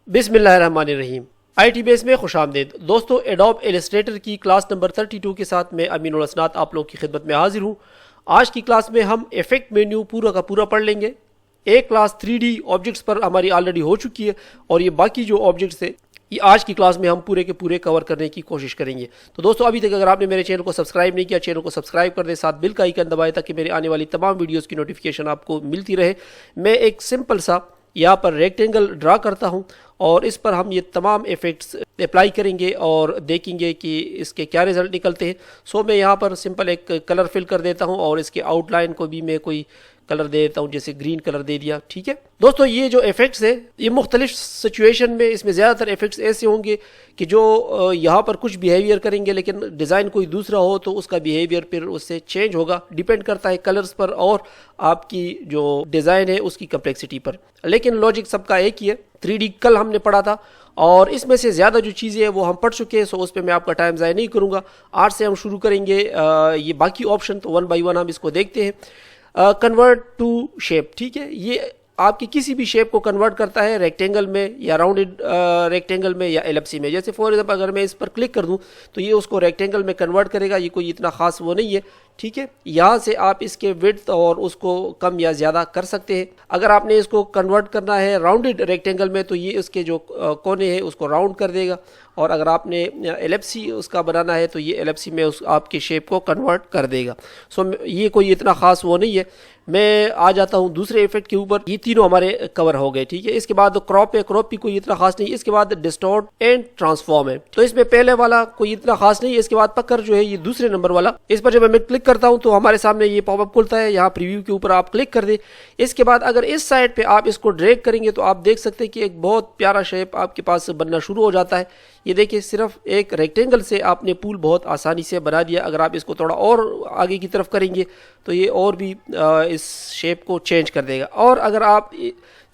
बिस्मिल्लाहिर्रहमानिर्रहीम। IT base में खुशामदीद। दोस्तों, एडोब इलस्ट्रेटर की क्लास नंबर 32 के साथ मैं अमीनुल हसनात आप लोगों की खिदमत में हाजिर हूँ। आज की क्लास में हम इफेक्ट मेन्यू पूरा का पूरा पढ़ लेंगे। एक क्लास 3D ऑब्जेक्ट्स पर हमारी ऑलरेडी हो चुकी है और ये बाकी जो ऑब्जेक्ट्स है ये आज की क्लास में हम पूरे के पूरे कवर करने की कोशिश करेंगे। तो दोस्तों, अभी तक अगर आपने मेरे चैनल को सब्सक्राइब नहीं किया, चैनल को सब्सक्राइब कर दे, साथ बिल का आइकन दबाएं ताकि मेरे आने वाली तमाम वीडियोस की नोटिफिकेशन आपको मिलती रहे। मैं एक सिंपल सा यहाँ पर रेक्टेंगल ड्रा करता हूँ और इस पर हम ये तमाम इफ़ेक्ट्स अप्लाई करेंगे और देखेंगे कि इसके क्या रिज़ल्ट निकलते हैं। सो मैं यहाँ पर सिंपल एक कलर फिल कर देता हूँ और इसके आउटलाइन को भी मैं कोई कलर दे देता हूँ, जैसे ग्रीन कलर दे दिया। ठीक है दोस्तों, ये जो इफ़ेक्ट्स है ये मुख्तलिफ सिचुएशन में इसमें ज़्यादातर इफ़ेक्ट्स ऐसे होंगे कि जो यहाँ पर कुछ बिहेवियर करेंगे लेकिन डिज़ाइन कोई दूसरा हो तो उसका बिहेवियर फिर उससे चेंज होगा। डिपेंड करता है कलर्स पर और आपकी जो डिज़ाइन है उसकी कम्प्लेक्सिटी पर, लेकिन लॉजिक सबका एक ही है। 3D कल हमने पढ़ा था और इसमें से ज़्यादा जो चीज़ें हैं वो हम पढ़ चुके हैं, सो उस पर मैं आपका टाइम ज़ाया नहीं करूँगा। आज से हम शुरू करेंगे ये बाकी ऑप्शन, तो 1 बाई 1 हम इसको देखते हैं। कन्वर्ट टू शेप, ठीक है, ये आपकी किसी भी शेप को कन्वर्ट करता है रेक्टेंगल में या राउंडेड रेक्टेंगल में या एलिप्सी में। जैसे फॉर एग्जांपल अगर मैं इस पर क्लिक कर दूं तो ये उसको रेक्टेंगल में कन्वर्ट करेगा। ये कोई इतना खास वो नहीं है, ठीक है। यहाँ से आप इसके विड्थ और उसको कम या ज़्यादा कर सकते हैं। अगर आपने इसको कन्वर्ट करना है राउंडेड रेक्टेंगल में तो ये इसके जो कोने हैं उसको राउंड कर देगा, और अगर आपने एलिप्सी उसका बनाना है तो ये एलिप्सी में उस आपकी शेप को कन्वर्ट कर देगा। सो ये कोई इतना खास वो नहीं है। मैं आ जाता हूँ दूसरे इफेक्ट के ऊपर। ये तीनों हमारे कवर हो गए, ठीक है। इसके बाद क्रॉप है, क्रॉप भी कोई इतना खास नहीं है। इसके बाद डिस्टॉर्ट एंड ट्रांसफॉर्म है, तो इसमें पहले वाला कोई इतना खास नहीं है। इसके बाद पकड़ जो है ये दूसरे नंबर वाला, इस पर जब मैं क्लिक करता हूँ तो हमारे सामने ये पॉपअप खुलता है। यहाँ प्रीव्यू के ऊपर आप क्लिक कर दे। इसके बाद अगर इस साइड पे आप इसको ड्रैग करेंगे तो आप देख सकते हैं कि एक बहुत प्यारा शेप आपके पास बनना शुरू हो जाता है। ये देखिए, सिर्फ एक रेक्टेंगल से आपने पूल बहुत आसानी से बना दिया। अगर आप इसको थोड़ा और आगे की तरफ करेंगे तो ये और भी इस शेप को चेंज कर देगा। और अगर आप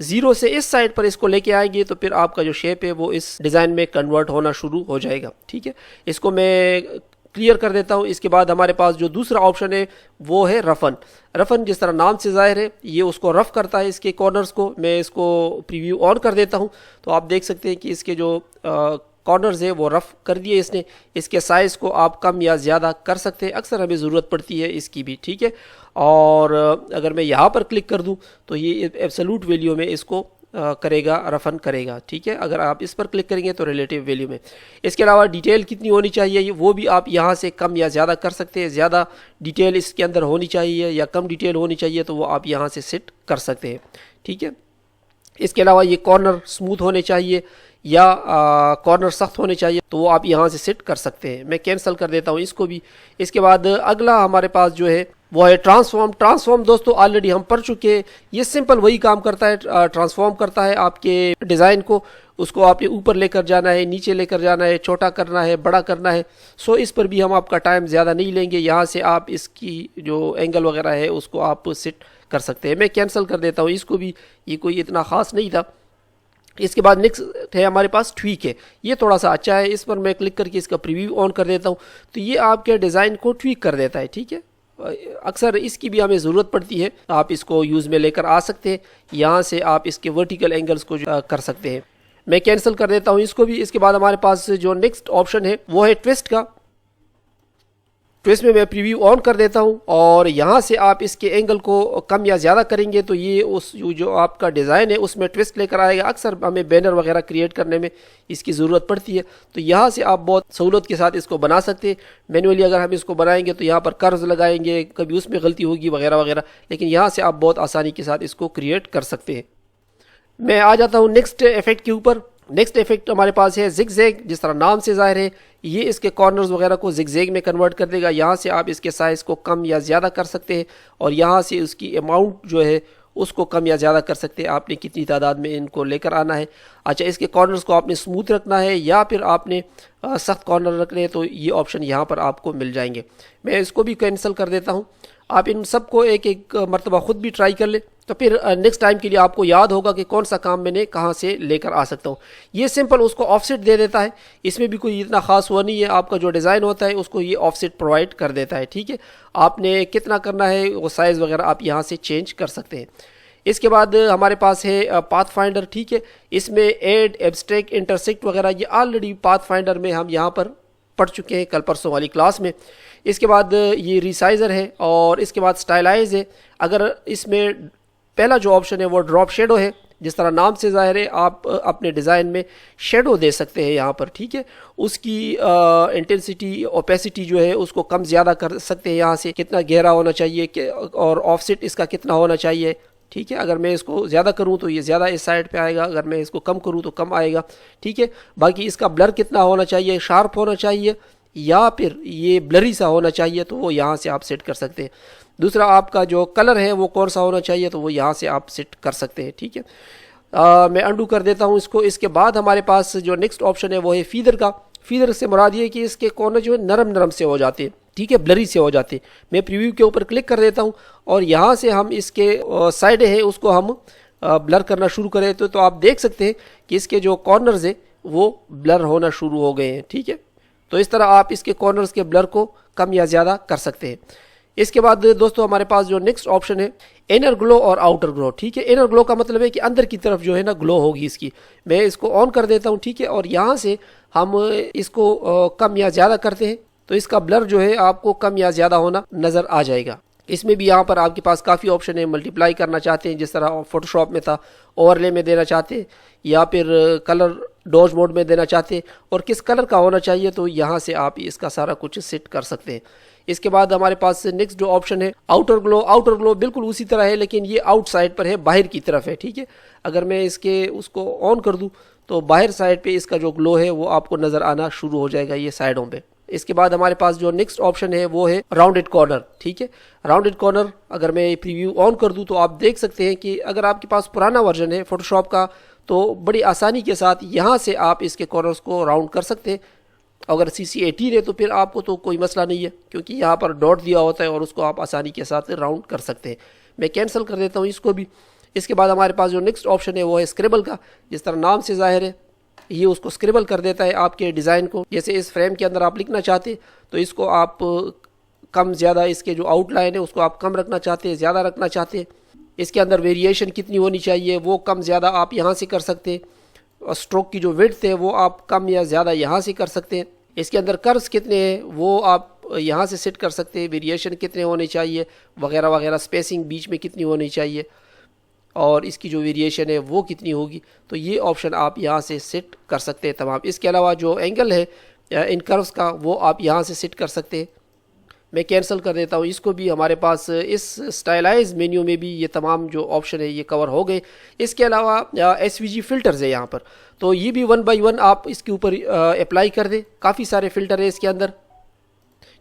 जीरो से इस साइड पर इसको लेके आएंगे तो फिर आपका जो शेप है वो इस डिज़ाइन में कन्वर्ट होना शुरू हो जाएगा, ठीक है। इसको मैं क्लियर कर देता हूँ। इसके बाद हमारे पास जो दूसरा ऑप्शन है वो है रफन। रफन जिस तरह नाम से ज़ाहिर है ये उसको रफ करता है, इसके कॉर्नर्स को। मैं इसको प्रीव्यू ऑन कर देता हूँ तो आप देख सकते हैं कि इसके जो कॉर्नर्स है वो रफ कर दिए इसने। इसके साइज़ को आप कम या ज़्यादा कर सकते हैं, अक्सर हमें ज़रूरत पड़ती है इसकी भी, ठीक है। और अगर मैं यहाँ पर क्लिक कर दूँ तो ये एब्सोल्यूट वैल्यू में इसको करेगा, रफन करेगा, ठीक है। अगर आप इस पर क्लिक करेंगे तो रिलेटिव वैल्यू में। इसके अलावा डिटेल कितनी होनी चाहिए वो भी आप यहाँ से कम या ज़्यादा कर सकते हैं। ज़्यादा डिटेल इसके अंदर होनी चाहिए या कम डिटेल होनी चाहिए तो वो आप यहाँ से सेट कर सकते हैं, ठीक है। इसके अलावा ये कॉर्नर स्मूथ होने चाहिए या कॉर्नर सख्त होने चाहिए तो वो आप यहाँ से सेट कर सकते हैं। मैं कैंसिल कर देता हूँ इसको भी। इसके बाद अगला हमारे पास जो है वो है ट्रांसफॉर्म। ट्रांसफॉर्म दोस्तों ऑलरेडी हम पढ़ चुके हैं। ये सिंपल वही काम करता है, ट्रांसफॉर्म करता है आपके डिज़ाइन को। उसको आपने ऊपर लेकर जाना है, नीचे लेकर जाना है, छोटा करना है, बड़ा करना है। सो इस पर भी हम आपका टाइम ज़्यादा नहीं लेंगे। यहाँ से आप इसकी जो एंगल वगैरह है उसको आप सेट कर सकते हैं। मैं कैंसिल कर देता हूँ इसको भी, ये कोई इतना ख़ास नहीं था। इसके बाद नेक्स्ट है हमारे पास ट्वीक है। ये थोड़ा सा अच्छा है। इस पर मैं क्लिक करके इसका प्रीव्यू ऑन कर देता हूँ तो ये आपके डिज़ाइन को ट्वीक कर देता है, ठीक है। अक्सर इसकी भी हमें ज़रूरत पड़ती है, आप इसको यूज़ में लेकर आ सकते हैं। यहाँ से आप इसके वर्टिकल एंगल्स को कर सकते हैं। मैं कैंसिल कर देता हूँ इसको भी। इसके बाद हमारे पास जो नेक्स्ट ऑप्शन है वो है ट्विस्ट का। ट्विस्ट में मैं प्रीव्यू ऑन कर देता हूं और यहाँ से आप इसके एंगल को कम या ज़्यादा करेंगे तो ये उस जो आपका डिज़ाइन है उसमें ट्विस्ट लेकर आएगा। अक्सर हमें बैनर वगैरह क्रिएट करने में इसकी ज़रूरत पड़ती है, तो यहाँ से आप बहुत सहूलत के साथ इसको बना सकते हैं। मैनुअली अगर हम इसको बनाएंगे तो यहाँ पर कर्व्स लगाएंगे, कभी उसमें गलती होगी वगैरह वगैरह, लेकिन यहाँ से आप बहुत आसानी के साथ इसको क्रिएट कर सकते हैं। मैं आ जाता हूँ नेक्स्ट इफेक्ट के ऊपर। नेक्स्ट इफेक्ट हमारे पास है जिगजैग। जिस तरह नाम से ज़ाहिर है ये इसके कॉर्नर्स वगैरह को जिगजैग में कन्वर्ट कर देगा। यहाँ से आप इसके साइज़ को कम या ज़्यादा कर सकते हैं और यहाँ से उसकी अमाउंट जो है उसको कम या ज़्यादा कर सकते हैं। आपने कितनी तादाद में इनको लेकर आना है। अच्छा, इसके कॉर्नर्स को आपने स्मूथ रखना है या फिर आपने सख्त कॉर्नर रखने हैं तो ये ऑप्शन यहाँ पर आपको मिल जाएंगे। मैं इसको भी कैंसिल कर देता हूँ। आप इन सबको एक एक मरतबा ख़ुद भी ट्राई कर ले तो फिर नेक्स्ट टाइम के लिए आपको याद होगा कि कौन सा काम मैंने कहाँ से लेकर आ सकता हूँ। ये सिंपल उसको ऑफसेट दे देता है। इसमें भी कोई इतना ख़ास हुआ नहीं है। आपका जो डिज़ाइन होता है उसको ये ऑफसेट प्रोवाइड कर देता है, ठीक है। आपने कितना करना है वो साइज़ वगैरह आप यहाँ से चेंज कर सकते हैं। इसके बाद हमारे पास है पाथ फाइंडर, ठीक है। इसमें ऐड, एब्स्ट्रैक्ट, इंटरसेक्ट वगैरह ये ऑलरेडी पाथ फाइंडर में हम यहाँ पर पढ़ चुके हैं कल परसों वाली क्लास में। इसके बाद ये रिसाइजर है और इसके बाद स्टाइलाइज है। अगर इसमें पहला जो ऑप्शन है वो ड्रॉप शेडो है, जिस तरह नाम से ज़ाहिर है आप अपने डिज़ाइन में शेडो दे सकते हैं यहाँ पर, ठीक है। उसकी इंटेंसिटी, ओपेसिटी जो है उसको कम ज़्यादा कर सकते हैं यहाँ से, कितना गहरा होना चाहिए और ऑफसेट इसका कितना होना चाहिए, ठीक है। अगर मैं इसको ज़्यादा करूँ तो ये ज़्यादा इस साइड पे आएगा, अगर मैं इसको कम करूँ तो कम आएगा, ठीक है। बाकी इसका ब्लर कितना होना चाहिए, शार्प होना चाहिए या फिर ये ब्लरी सा होना चाहिए, तो वो यहाँ से आप सेट कर सकते हैं। दूसरा आपका जो कलर है वो कौन सा होना चाहिए, तो वो यहाँ से आप सेट कर सकते हैं, ठीक है। मैं अंडू कर देता हूँ इसको। इसके बाद हमारे पास जो नेक्स्ट ऑप्शन है वो है फीदर का। फीदर से मुराद ये कि इसके कॉर्नर जो है नरम नरम से हो जाते हैं, ठीक है, ब्लरी से हो जाते हैं। मैं प्रीव्यू के ऊपर क्लिक कर देता हूँ और यहाँ से हम इसके साइडें हैं उसको हम ब्लर करना शुरू करें तो आप देख सकते हैं कि इसके जो कॉर्नर्स है वो ब्लर होना शुरू हो गए हैं, ठीक है। तो इस तरह आप इसके कॉर्नर्स के ब्लर को कम या ज़्यादा कर सकते हैं। इसके बाद दोस्तों हमारे पास जो नेक्स्ट ऑप्शन है इनर ग्लो और आउटर ग्लो, ठीक है। इनर ग्लो का मतलब है कि अंदर की तरफ जो है ना ग्लो होगी इसकी। मैं इसको ऑन कर देता हूँ, ठीक है, और यहाँ से हम इसको कम या ज़्यादा करते हैं तो इसका ब्लर जो है आपको कम या ज़्यादा होना नज़र आ जाएगा। इसमें भी यहाँ पर आपके पास काफ़ी ऑप्शन है। मल्टीप्लाई करना चाहते हैं जिस तरह फोटोशॉप में था, ओवरले में देना चाहते हैं या फिर कलर डॉज मोड में देना चाहते हैं और किस कलर का होना चाहिए, तो यहाँ से आप इसका सारा कुछ सेट कर सकते हैं। इसके बाद हमारे पास नेक्स्ट जो ऑप्शन है आउटर ग्लो। आउटर ग्लो बिल्कुल उसी तरह है लेकिन ये आउटसाइड पर है, बाहर की तरफ है, ठीक है। अगर मैं इसके उसको ऑन कर दूँ तो बाहर साइड पे इसका जो ग्लो है वो आपको नज़र आना शुरू हो जाएगा ये साइडों पे। इसके बाद हमारे पास जो नेक्स्ट ऑप्शन है वो है राउंडेड कॉर्नर, ठीक है। राउंडेड कॉर्नर अगर मैं प्रीव्यू ऑन कर दूं तो आप देख सकते हैं कि अगर आपके पास पुराना वर्जन है फोटोशॉप का तो बड़ी आसानी के साथ यहाँ से आप इसके कॉर्नर्स को राउंड कर सकते हैं। अगर CC18 है तो फिर आपको तो कोई मसला नहीं है क्योंकि यहाँ पर डॉट दिया होता है और उसको आप आसानी के साथ राउंड कर सकते हैं। मैं कैंसिल कर देता हूँ इसको भी। इसके बाद हमारे पास जो नेक्स्ट ऑप्शन है वो है स्क्रिबल का। जिस तरह नाम से जाहिर है ये उसको स्क्रिबल कर देता है आपके डिज़ाइन को। जैसे इस फ्रेम के अंदर आप लिखना चाहते तो इसको आप कम ज़्यादा, इसके जो आउटलाइन है उसको आप कम रखना चाहते हैं, ज़्यादा रखना चाहते हैं, इसके अंदर वेरिएशन कितनी होनी चाहिए वो कम ज़्यादा आप यहाँ से कर सकते हैं। और स्ट्रोक की जो विड्थ है वो आप कम या ज़्यादा यहाँ से कर सकते हैं। इसके अंदर कर्व्स कितने हैं वो आप यहाँ से सेट कर सकते हैं, वेरिएशन कितने होने चाहिए वगैरह वगैरह, स्पेसिंग बीच में कितनी होनी चाहिए और इसकी जो वेरिएशन है वो कितनी होगी, तो ये ऑप्शन आप यहाँ से सेट कर सकते हैं तमाम। इसके अलावा जो एंगल है इन कर्व्स का वो आप यहाँ से सेट कर सकते हैं। मैं कैंसिल कर देता हूँ इसको भी। हमारे पास इस स्टाइलाइज मेन्यू में भी ये तमाम जो ऑप्शन है ये कवर हो गए। इसके अलावा SVG फ़िल्टर्स है यहाँ पर, तो ये भी 1 बाई 1 आप इसके ऊपर अप्लाई कर दें। काफ़ी सारे फ़िल्टर है इसके अंदर,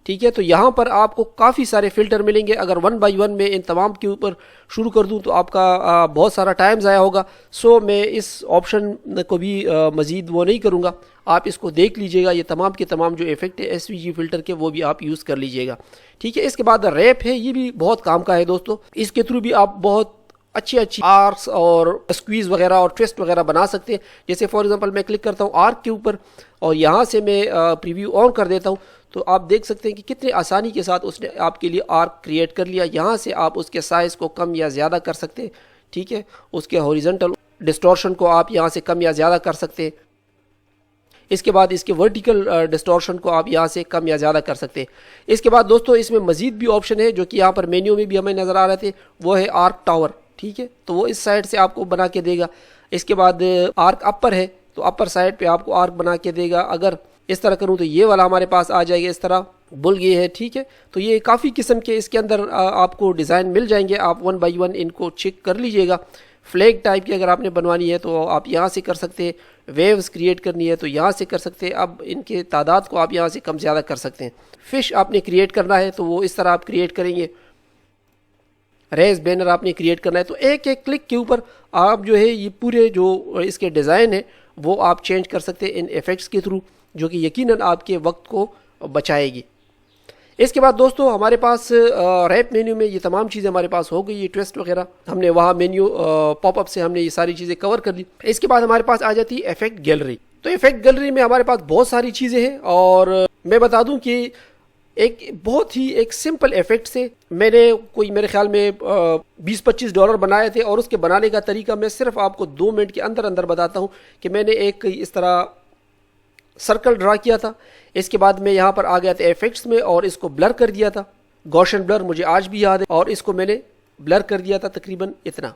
ठीक है। तो यहाँ पर आपको काफ़ी सारे फ़िल्टर मिलेंगे। अगर 1 बाई 1 में इन तमाम के ऊपर शुरू कर दूँ तो आपका बहुत सारा टाइम ज़ाया होगा। सो मैं इस ऑप्शन को भी मज़ीद वो नहीं करूँगा। आप इसको देख लीजिएगा, ये तमाम के तमाम जो इफेक्ट है SVG फ़िल्टर के वो भी आप यूज़ कर लीजिएगा, ठीक है। इसके बाद रैप है, ये भी बहुत काम का है दोस्तों। इसके थ्रू भी आप बहुत अच्छी आर्क्स और स्क्वीज़ वगैरह और ट्विस्ट वगैरह बना सकते हैं। जैसे फॉर एग्जांपल मैं क्लिक करता हूँ आर्क के ऊपर और यहाँ से मैं प्रीव्यू ऑन कर देता हूँ तो आप देख सकते हैं कि कितने आसानी के साथ उसने आपके लिए आर्क क्रिएट कर लिया। यहाँ से आप उसके साइज़ को कम या ज़्यादा कर सकते हैं, ठीक है। उसके हॉरिजॉन्टल डिस्टॉर्शन को आप यहाँ से कम या ज़्यादा कर सकते हैं। इसके बाद इसके वर्टिकल डिस्टॉर्शन को आप यहाँ से कम या ज़्यादा कर सकते हैं। इसके बाद दोस्तों इसमें मज़ीद भी ऑप्शन है जो कि यहाँ पर मेन्यू में भी हमें नज़र आ रहे थे, वो है आर्क टावर, ठीक है। तो वो इस साइड से आपको बना के देगा। इसके बाद आर्क अपर है तो अपर साइड पे आपको आर्क बना के देगा। अगर इस तरह करूँ तो ये वाला हमारे पास आ जाएगा, इस तरह बुल ये है, ठीक है। तो ये काफ़ी किस्म के इसके अंदर आपको डिज़ाइन मिल जाएंगे। आप 1 बाई 1 इनको चेक कर लीजिएगा। फ्लैग टाइप की अगर आपने बनवानी है तो आप यहाँ से कर सकते हैं। वेव्स क्रिएट करनी है तो यहाँ से कर सकते हैं। अब इनके तादाद को आप यहाँ से कम ज़्यादा कर सकते हैं। फिश आपने क्रिएट करना है तो वो इस तरह आप क्रिएट करेंगे। रेज बैनर आपने क्रिएट करना है तो एक एक क्लिक के ऊपर आप जो है ये पूरे जो इसके डिज़ाइन है वो आप चेंज कर सकते हैं इन इफ़ेक्ट्स के थ्रू, जो कि यकीनन आपके वक्त को बचाएगी। इसके बाद दोस्तों हमारे पास रैप मेन्यू में ये तमाम चीज़ें हमारे पास हो गई। ये ट्विस्ट वगैरह हमने वहाँ मेन्यू पॉपअप से हमने ये सारी चीज़ें कवर कर ली। इसके बाद हमारे पास आ जाती है इफेक्ट गैलरी। तो इफेक्ट गैलरी में हमारे पास बहुत सारी चीज़ें हैं और मैं बता दूं कि एक बहुत ही एक सिंपल इफेक्ट से मैंने कोई मेरे ख्याल में 20-25 डॉलर बनाए थे, और उसके बनाने का तरीका मैं सिर्फ आपको 2 मिनट के अंदर अंदर बताता हूँ कि मैंने एक इस तरह सर्कल ड्रा किया था। इसके बाद मैं यहाँ पर आ गया था इफेक्ट्स में और इसको ब्लर कर दिया था, गॉशन ब्लर मुझे आज भी याद है, और इसको मैंने ब्लर कर दिया था तकरीबन इतना।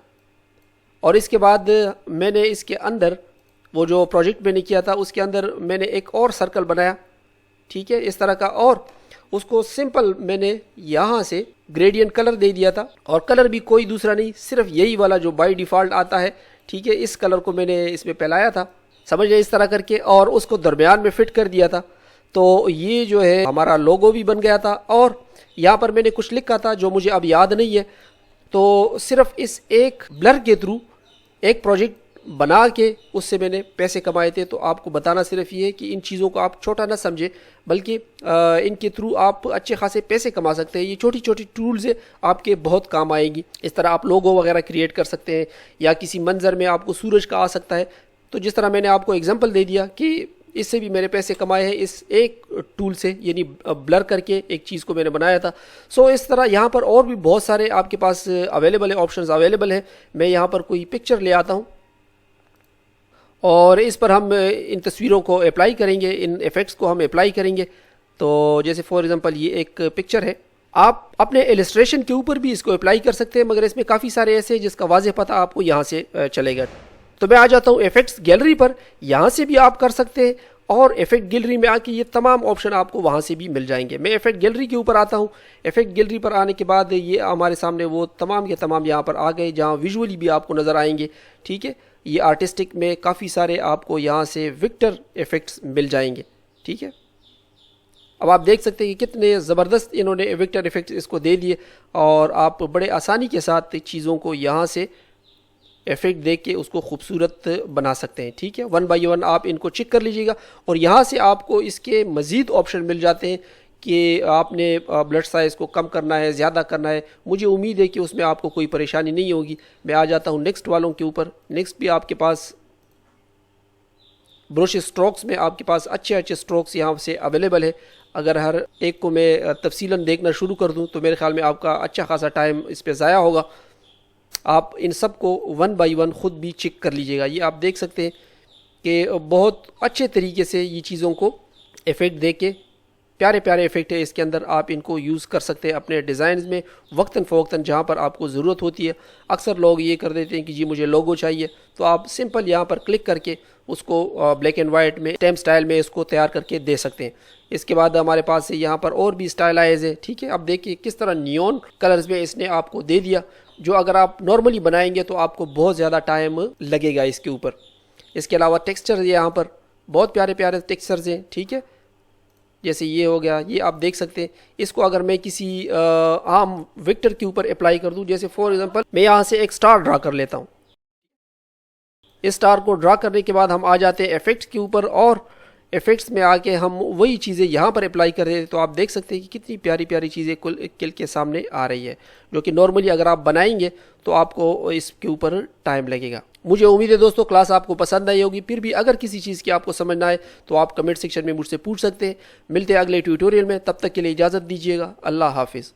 और इसके बाद मैंने इसके अंदर वो जो प्रोजेक्ट मैंने किया था उसके अंदर मैंने एक और सर्कल बनाया, ठीक है, इस तरह का, और उसको सिंपल मैंने यहाँ से ग्रेडियंट कलर दे दिया था, और कलर भी कोई दूसरा नहीं, सिर्फ यही वाला जो बाय डिफ़ॉल्ट आता है, ठीक है, इस कलर को मैंने इसमें फैलाया था, समझ गए, इस तरह करके, और उसको दरमियान में फिट कर दिया था। तो ये जो है हमारा लोगो भी बन गया था। और यहाँ पर मैंने कुछ लिखा था जो मुझे अब याद नहीं है, तो सिर्फ इस एक ब्लर के थ्रू एक प्रोजेक्ट बना के उससे मैंने पैसे कमाए थे। तो आपको बताना सिर्फ ये है कि इन चीज़ों को आप छोटा ना समझे, बल्कि इनके थ्रू आप अच्छे खासे पैसे कमा सकते हैं। ये छोटी छोटी टूल्स है, आपके बहुत काम आएंगी। इस तरह आप लोगो वगैरह क्रिएट कर सकते हैं, या किसी मंजर में आपको सूरज का आ सकता है। तो जिस तरह मैंने आपको एग्जांपल दे दिया कि इससे भी मैंने पैसे कमाए हैं इस एक टूल से, यानी ब्लर करके एक चीज़ को मैंने बनाया था। सो इस तरह यहाँ पर और भी बहुत सारे आपके पास अवेलेबल है, ऑप्शंस अवेलेबल है। मैं यहाँ पर कोई पिक्चर ले आता हूँ और इस पर हम इन तस्वीरों को अप्लाई करेंगे, इन इफ़ेक्ट्स को हम अप्लाई करेंगे। तो जैसे फॉर एग्जांपल ये एक पिक्चर है, आप अपने इलस्ट्रेशन के ऊपर भी इसको अप्लाई कर सकते हैं, मगर इसमें काफ़ी सारे ऐसे हैं जिसका वाज़ेह पता आपको यहाँ से चलेगा। तो मैं आ जाता हूँ इफ़ेक्ट्स गैलरी पर, यहाँ से भी आप कर सकते हैं, और इफ़ेक्ट गैलरी में आके ये तमाम ऑप्शन आपको वहाँ से भी मिल जाएंगे। मैं इफ़ेक्ट गैलरी के ऊपर आता हूँ। इफ़ेक्ट गैलरी पर आने के बाद ये हमारे सामने वो तमाम के तमाम यहाँ पर आ गए, जहाँ विजुअली भी आपको नज़र आएंगे, ठीक है। ये आर्टिस्टिक में काफ़ी सारे आपको यहाँ से विक्टर इफ़ेक्ट्स मिल जाएंगे, ठीक है। अब आप देख सकते हैं कि कितने ज़बरदस्त इन्होंने विक्टर इफ़ेक्ट्स इसको दे दिए, और आप बड़े आसानी के साथ चीज़ों को यहाँ से इफेक्ट देख के उसको खूबसूरत बना सकते हैं, ठीक है। 1 बाय 1 आप इनको चेक कर लीजिएगा, और यहाँ से आपको इसके मज़ीद ऑप्शन मिल जाते हैं कि आपने ब्लड साइज़ को कम करना है, ज़्यादा करना है। मुझे उम्मीद है कि उसमें आपको कोई परेशानी नहीं होगी। मैं आ जाता हूँ नेक्स्ट वालों के ऊपर। नेक्स्ट भी आपके पास ब्रश स्ट्रोक्स में आपके पास अच्छे अच्छे स्ट्रोक्स यहाँ से अवेलेबल है। अगर हर एक को मैं तफसीलन देखना शुरू कर दूँ तो मेरे ख्याल में आपका अच्छा खासा टाइम इस पर ज़ाया होगा। आप इन सब को 1 बाय 1 ख़ुद भी चेक कर लीजिएगा। ये आप देख सकते हैं कि बहुत अच्छे तरीके से ये चीज़ों को इफ़ेक्ट दे के, प्यारे प्यारे इफ़ेक्ट है इसके अंदर, आप इनको यूज़ कर सकते हैं अपने डिज़ाइन में वक्तन फ़वक्तन जहाँ पर आपको ज़रूरत होती है। अक्सर लोग ये कर देते हैं कि जी मुझे लोगो चाहिए, तो आप सिंपल यहाँ पर क्लिक करके उसको ब्लैक एंड वाइट में स्टैम्प स्टाइल में इसको तैयार करके दे सकते हैं। इसके बाद हमारे पास यहाँ पर और भी स्टाइलाइज है, ठीक है। अब देखिए किस तरह नियॉन कलर्स में इसने आपको दे दिया, जो अगर आप नॉर्मली बनाएंगे तो आपको बहुत ज़्यादा टाइम लगेगा इसके ऊपर। इसके अलावा टेक्सचर यहाँ पर बहुत प्यारे प्यारे टेक्सचर्स हैं, ठीक है। जैसे ये हो गया, ये आप देख सकते हैं। इसको अगर मैं किसी आम विक्टर के ऊपर अप्लाई कर दूं, जैसे फॉर एग्जांपल मैं यहाँ से एक स्टार ड्रा कर लेता हूँ। इस स्टार को ड्रा करने के बाद हम आ जाते हैं इफेक्ट्स के ऊपर, और इफेक्ट्स में आके हम वही चीज़ें यहाँ पर अप्लाई कर रहे हैं। तो आप देख सकते हैं कि कितनी प्यारी प्यारी चीज़ें किल के सामने आ रही है, जो कि नॉर्मली अगर आप बनाएंगे तो आपको इसके ऊपर टाइम लगेगा। मुझे उम्मीद है दोस्तों क्लास आपको पसंद आई होगी। फिर भी अगर किसी चीज़ की आपको समझ ना आए तो आप कमेंट सेक्शन में मुझसे पूछ सकते हैं। मिलते हैं अगले ट्यूटोरियल में, तब तक के लिए इजाज़त दीजिएगा। अल्लाह हाफिज़।